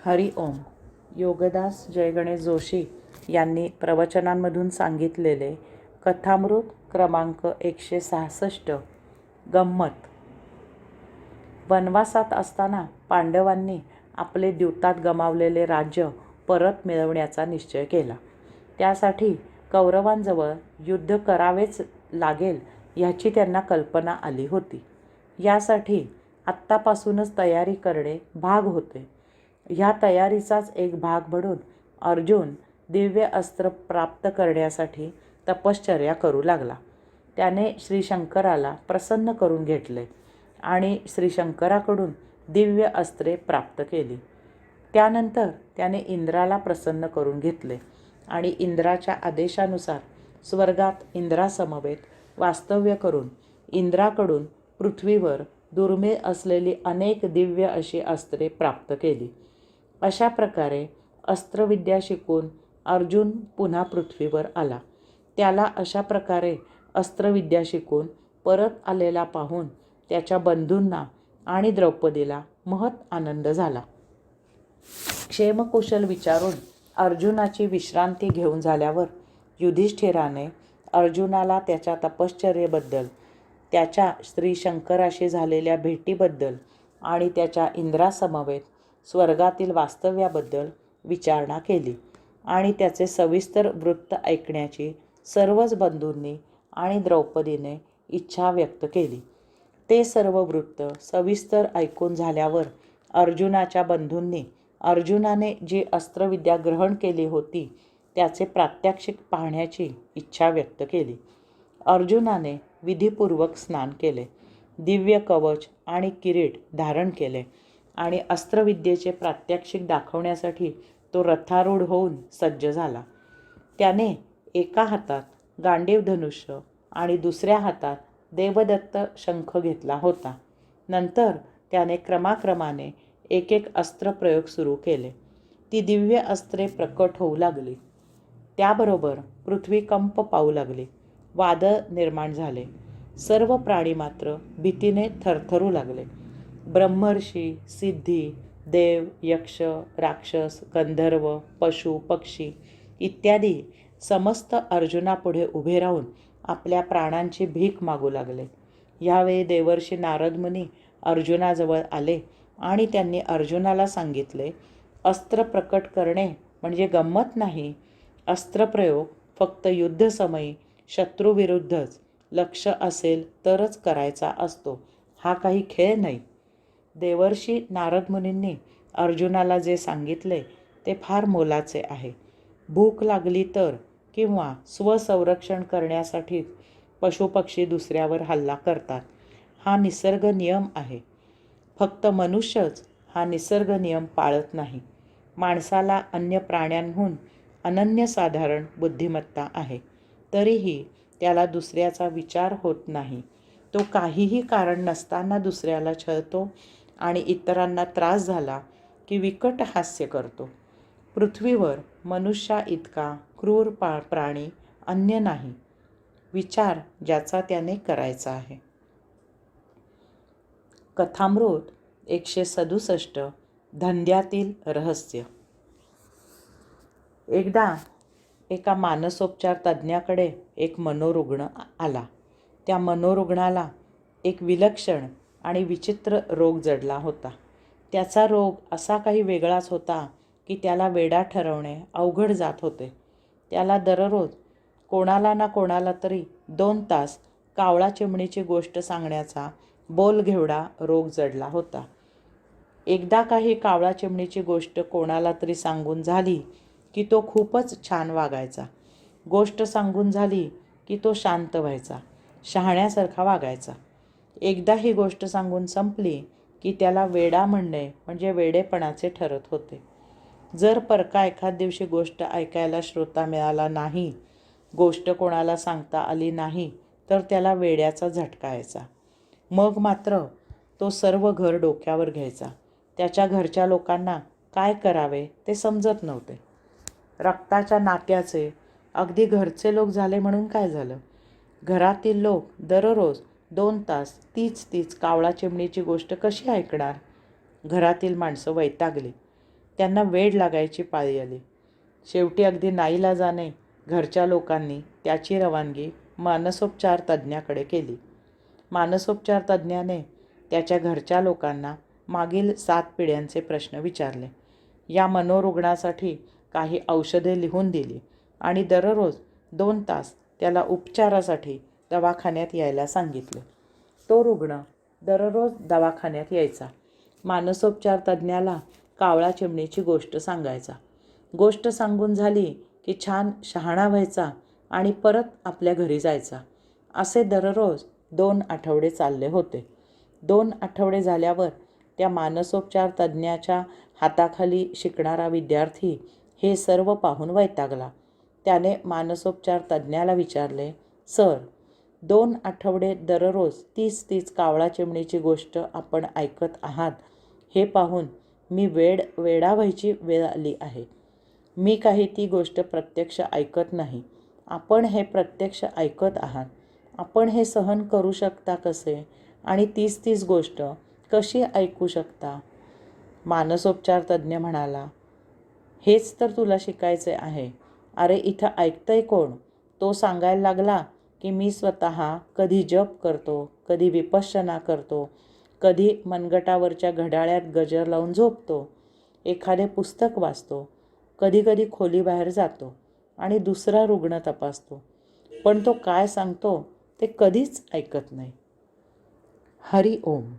हरि ओम. योगदास जयगणेश जोशी यांनी प्रवचनांमधून सांगितलेले कथामृत क्रमांक 166. गंमत. वनवासात असताना पांडवांनी आपले द्यूतात गमावलेले राज्य परत मिळवण्याचा निश्चय केला. त्यासाठी कौरवांजवळ युद्ध करावेच लागेल ह्याची त्यांना कल्पना आली होती. यासाठी आत्तापासूनच तयारी करणे भाग होते. ह्या तयारीचाच एक भाग म्हणून अर्जुन दिव्य अस्त्र प्राप्त करण्यासाठी तपश्चर्या करू लागला. त्याने श्रीशंकराला प्रसन्न करून घेतले आणि श्रीशंकराकडून दिव्य अस्त्रे प्राप्त केली. त्यानंतर त्याने इंद्राला प्रसन्न करून घेतले आणि इंद्राच्या आदेशानुसार स्वर्गात इंद्रासमवेत वास्तव्य करून इंद्राकडून पृथ्वीवर दुर्मिळ असलेली अनेक दिव्य अशी अस्त्रे प्राप्त केली. अशा प्रकारे अस्त्रविद्या शिकून अर्जुन पुन्हा पृथ्वीवर आला. त्याला अशा प्रकारे अस्त्रविद्या शिकून परत आलेला पाहून त्याच्या बंधूंना आणि द्रौपदीला महत् आनंद झाला. क्षेमकुशल विचारून अर्जुनाची विश्रांती घेऊन झाल्यावर युधिष्ठिराने अर्जुनाला त्याच्या तपश्चर्येबद्दल, त्याच्या श्रीशंकराशी झालेल्या भेटीबद्दल आणि त्याच्या इंद्रासमवेत स्वर्गातील वास्तव्याबद्दल विचारणा केली आणि त्याचे सविस्तर वृत्त ऐकण्याची सर्वच बंधूंनी आणि द्रौपदीने इच्छा व्यक्त केली. ते सर्व वृत्त सविस्तर ऐकून झाल्यावर अर्जुनाच्या बंधूंनी अर्जुनाने जी अस्त्रविद्या ग्रहण केली होती त्याचे प्रात्यक्षिक पाहण्याची इच्छा व्यक्त केली. अर्जुनाने विधिपूर्वक स्नान केले, दिव्य कवच आणि किरीट धारण केले आणि अस्त्रविद्येचे प्रात्यक्षिक दाखवण्यासाठी तो रथारूढ होऊन सज्ज झाला. त्याने एका हातात गांडीव धनुष्य आणि दुसऱ्या हातात देवदत्त शंख घेतला होता. नंतर त्याने क्रमाक्रमाने एक एक अस्त्रप्रयोग सुरू केले. ती दिव्य अस्त्रे प्रकट होऊ लागली. त्याबरोबर पृथ्वी कंप पाहू लागली. वादळ निर्माण झाले. सर्व प्राणी मात्र भीतीने थरथरू लागले. ब्रह्मर्षी, सिद्धी, देव, यक्ष, राक्षस, गंधर्व, पशु, पक्षी इत्यादी समस्त अर्जुनापुढे उभे राहून आपल्या प्राणांची भीक मागू लागले. यावेळी देवर्षी नारद मुनी अर्जुनाजवळ आले आणि त्यांनी अर्जुनाला सांगितले, अस्त्र प्रकट करणे म्हणजे गंमत नाही. अस्त्रप्रयोग फक्त युद्धसमयी शत्रूविरुद्धच लक्ष असेल तरच करायचा असतो. हा काही खेळ नाही. देवर्षी नारद मुनींनी अर्जुनाला जे सांगितले ते फार मोलाचे आहे. भूक लागली तर किंवा स्वसंरक्षण करण्यासाठी पशुपक्षी दुसऱ्यावर हल्ला करतात. हा निसर्ग नियम आहे. फक्त मनुष्यच हा निसर्ग नियम पाळत नाही. माणसाला अन्य प्राण्यांहून अनन्यसाधारण बुद्धिमत्ता आहे. तरीही त्याला दुसऱ्याचा विचार होत नाही. तो काहीही कारण नसताना दुसऱ्याला छळतो आणि इतरांना त्रास झाला की विकट हास्य करतो. पृथ्वीवर मनुष्या इतका क्रूर प्राणी अन्य नाही. विचार ज्याचा त्याने करायचा आहे. कथामृत 167. धंद्यातील रहस्य. एकदा एका मानसोपचार तज्ज्ञाकडे एक मनोरुग्ण आला. त्या मनोरुग्णाला एक विलक्षण आणि विचित्र रोग जडला होता. त्याचा रोग असा काही वेगळाच होता की त्याला वेडा ठरवणे अवघड जात होते. त्याला दररोज कोणाला ना कोणाला तरी 2 तास कावळा चिमणीची गोष्ट सांगण्याचा बोलघेवडा रोग जडला होता. एकदा काही कावळा चिमणीची गोष्ट कोणाला तरी सांगून झाली की तो खूपच छान वागायचा. गोष्ट सांगून झाली की तो शांत व्हायचा, शहाण्यासारखा वागायचा. एकदा ही गोष्ट सांगून संपली की त्याला वेडा म्हणणे म्हणजे वेडेपणाचे ठरत होते. जर परका एखाद दिवशी गोष्ट ऐकायला श्रोता मिळाला नाही, गोष्ट कोणाला सांगता आली नाही तर त्याला वेड्याचा झटका यायचा. मग मात्र तो सर्व घर डोक्यावर घ्यायचा. त्याच्या घरच्या लोकांना काय करावे ते समजत नव्हते. रक्ताच्या नात्याचे अगदी घरचे लोक झाले म्हणून काय झालं? घरातील लोक दररोज 2 तास तीच कावळा चिमणीची गोष्ट कशी ऐकणार? घरातील माणसं वैतागली. त्यांना वेड लागायची पाळी आली. शेवटी अगदी नाईलाजाने घरच्या लोकांनी त्याची रवानगी मानसोपचार तज्ज्ञाकडे केली. मानसोपचार तज्ज्ञाने त्याच्या घरच्या लोकांना मागील 7 पिढ्यांचे प्रश्न विचारले. या मनोरुग्णासाठी काही औषधे लिहून दिली आणि दररोज 2 तास त्याला उपचारासाठी दवाखान्यात यायला सांगितले. तो रुग्ण दररोज दवाखान्यात यायचा. मानसोपचार तज्ज्ञाला कावळा चिमणीची गोष्ट सांगायचा. गोष्ट सांगून झाली की छान शहाणा व्हायचा आणि परत आपल्या घरी जायचा. असे दररोज 2 आठवडे चालले होते. 2 आठवडे झाल्यावर त्या मानसोपचार तज्ज्ञाच्या हाताखाली शिकणारा विद्यार्थी हे सर्व पाहून वैतागला. त्याने मानसोपचार तज्ज्ञाला विचारले, सर, 2 आठवडे दररोज 30 कावळा चिमणीची गोष्ट आपण ऐकत आहात हे पाहून मी वेडा व्हायची वेळ आली आहे. मी काही ती गोष्ट प्रत्यक्ष ऐकत नाही. आपण हे प्रत्यक्ष ऐकत आहात. आपण हे सहन करू शकता कसे आणि 30 गोष्ट कशी ऐकू शकता? मानसोपचार तज्ज्ञ म्हणाला, हेच तर तुला शिकायचे आहे. अरे इथं ऐकतंय कोण? तो सांगायला लागला की मी स्वतः कधी जप करतो, कधी विपश्यना करतो, कधी मनगटावरच्या घड्याळ्यात गजर लावून झोपतो, एखादे पुस्तक वाचतो, कधी खोलीबाहेर जातो आणि दुसरा रुग्ण तपासतो. पण तो काय सांगतो ते कधीच ऐकत नाही. हरी ओम.